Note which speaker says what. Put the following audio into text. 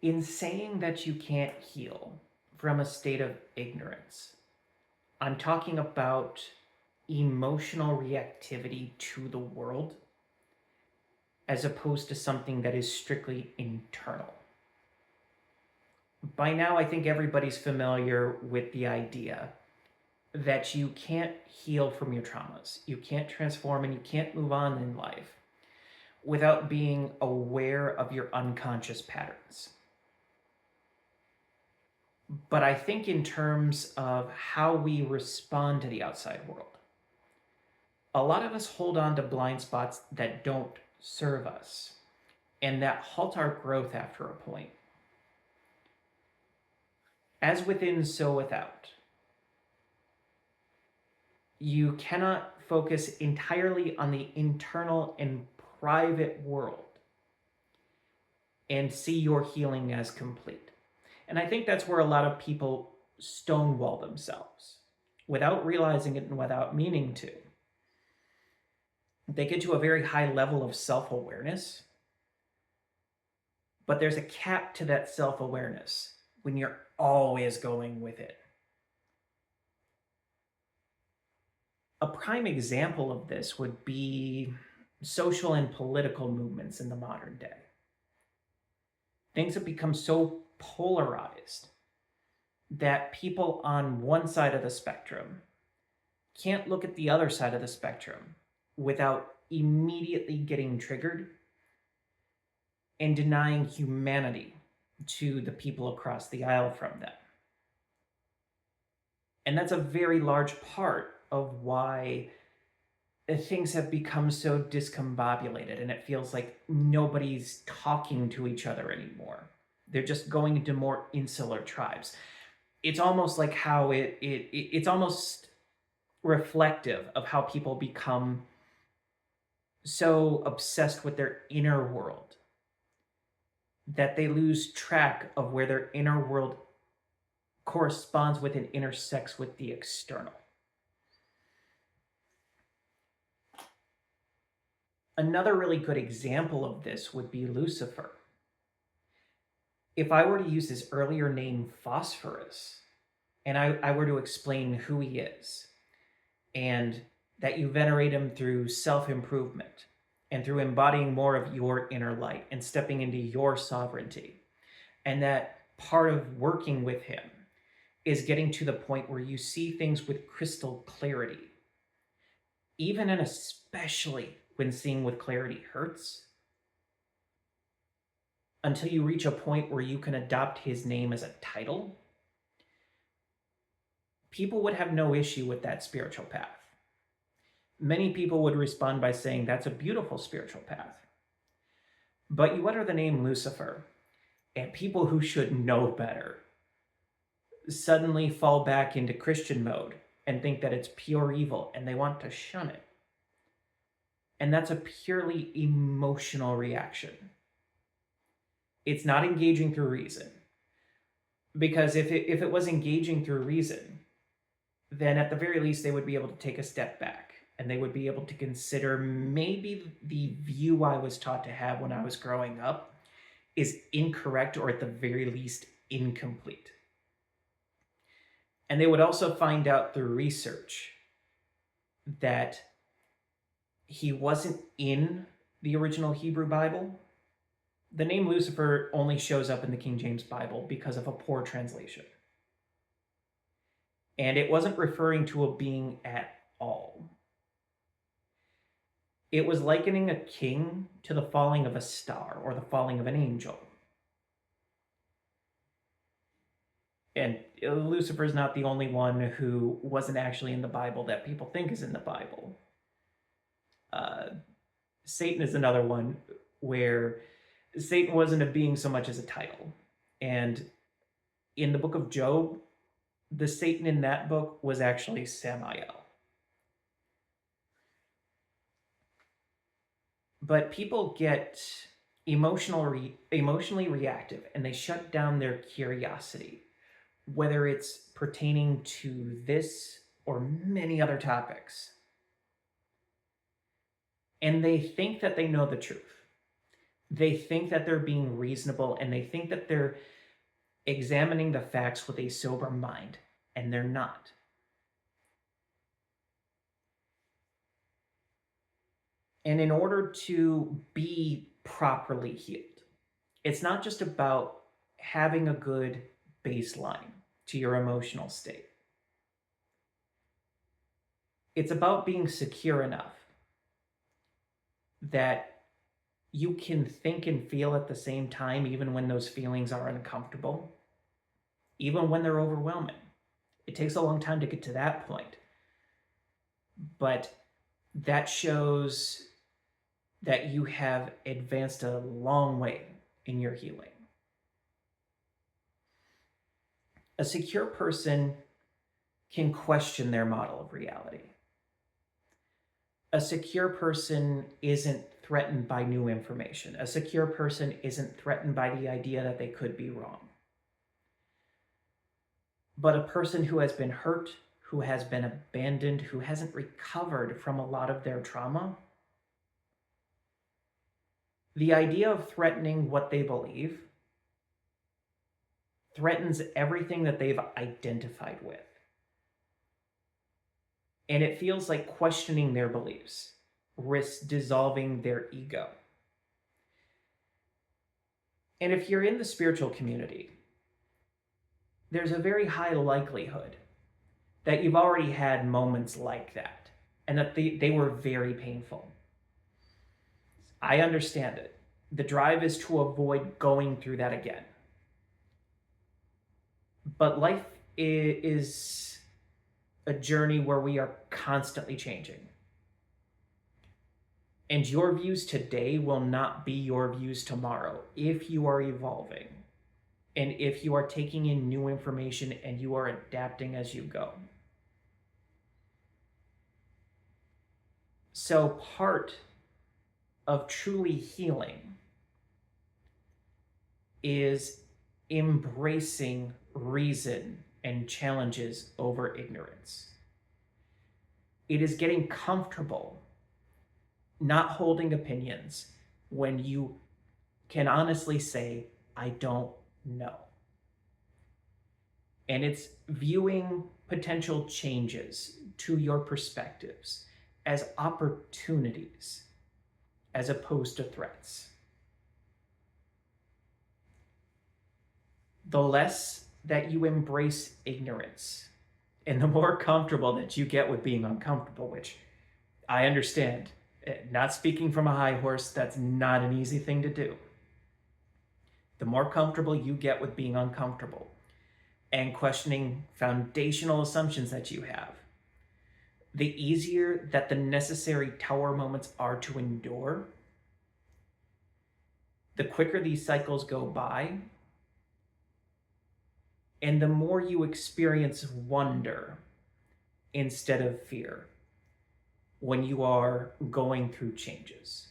Speaker 1: In saying that you can't heal from a state of ignorance, I'm talking about emotional reactivity to the world as opposed to something that is strictly internal. By now, I think everybody's familiar with the idea that you can't heal from your traumas, you can't transform, and you can't move on in life without being aware of your unconscious patterns. But I think, in terms of how we respond to the outside world, a lot of us hold on to blind spots that don't serve us and that halt our growth after a point. As within, so without. You cannot focus entirely on the internal and private world and see your healing as complete. And I think that's where a lot of people stonewall themselves without realizing it and without meaning to. They get to a very high level of self-awareness, but there's a cap to that self-awareness when you're always going with it. A prime example of this would be social and political movements in the modern day. Things have become so polarized that people on one side of the spectrum can't look at the other side of the spectrum without immediately getting triggered and denying humanity to the people across the aisle from them. And that's a very large part of why things have become so discombobulated, and it feels like nobody's talking to each other anymore. They're just going into more insular tribes. It's almost like how it's almost reflective of how people become so obsessed with their inner world that they lose track of where their inner world corresponds with and intersects with the external. Another really good example of this would be Lucifer. If I were to use his earlier name, Phosphorus, and I were to explain who he is, and that you venerate him through self-improvement and through embodying more of your inner light and stepping into your sovereignty, and that part of working with him is getting to the point where you see things with crystal clarity, even and especially when seeing with clarity hurts, until you reach a point where you can adopt his name as a title, people would have no issue with that spiritual path. Many people would respond by saying that's a beautiful spiritual path. But you utter the name Lucifer, and people who should know better suddenly fall back into Christian mode and think that it's pure evil, and they want to shun it. And that's a purely emotional reaction. It's not engaging through reason. Because if it was engaging through reason, then at the very least they would be able to take a step back, and they would be able to consider maybe the view I was taught to have when I was growing up is incorrect, or at the very least incomplete. And they would also find out through research that he wasn't in the original Hebrew Bible. The name Lucifer only shows up in the King James Bible because of a poor translation. And it wasn't referring to a being at all. It was likening a king to the falling of a star or the falling of an angel. And Lucifer is not the only one who wasn't actually in the Bible that people think is in the Bible. Satan is another one where Satan wasn't a being so much as a title. And in the book of Job, the Satan in that book was actually Samael. But people get emotionally reactive, and they shut down their curiosity, whether it's pertaining to this or many other topics. And they think that they know the truth. They think that they're being reasonable, and they think that they're examining the facts with a sober mind, and they're not. And in order to be properly healed, it's not just about having a good baseline to your emotional state. It's about being secure enough that you can think and feel at the same time, even when those feelings are uncomfortable, even when they're overwhelming. It takes a long time to get to that point, but that shows that you have advanced a long way in your healing. A secure person can question their model of reality. A secure person isn't threatened by new information. A secure person isn't threatened by the idea that they could be wrong. But a person who has been hurt, who has been abandoned, who hasn't recovered from a lot of their trauma, the idea of threatening what they believe threatens everything that they've identified with. And it feels like questioning their beliefs risks dissolving their ego. And if you're in the spiritual community, there's a very high likelihood that you've already had moments like that, and that they were very painful. I understand it. The drive is to avoid going through that again. But life is a journey where we are constantly changing. And your views today will not be your views tomorrow if you are evolving and if you are taking in new information and you are adapting as you go. So part of truly healing is embracing reason and challenges over ignorance. It is getting comfortable not holding opinions when you can honestly say, I don't know. And it's viewing potential changes to your perspectives as opportunities as opposed to threats. The less that you embrace ignorance and the more comfortable that you get with being uncomfortable, which I understand, not speaking from a high horse, that's not an easy thing to do. The more comfortable you get with being uncomfortable and questioning foundational assumptions that you have, the easier that the necessary tower moments are to endure, the quicker these cycles go by, and the more you experience wonder instead of fear when you are going through changes.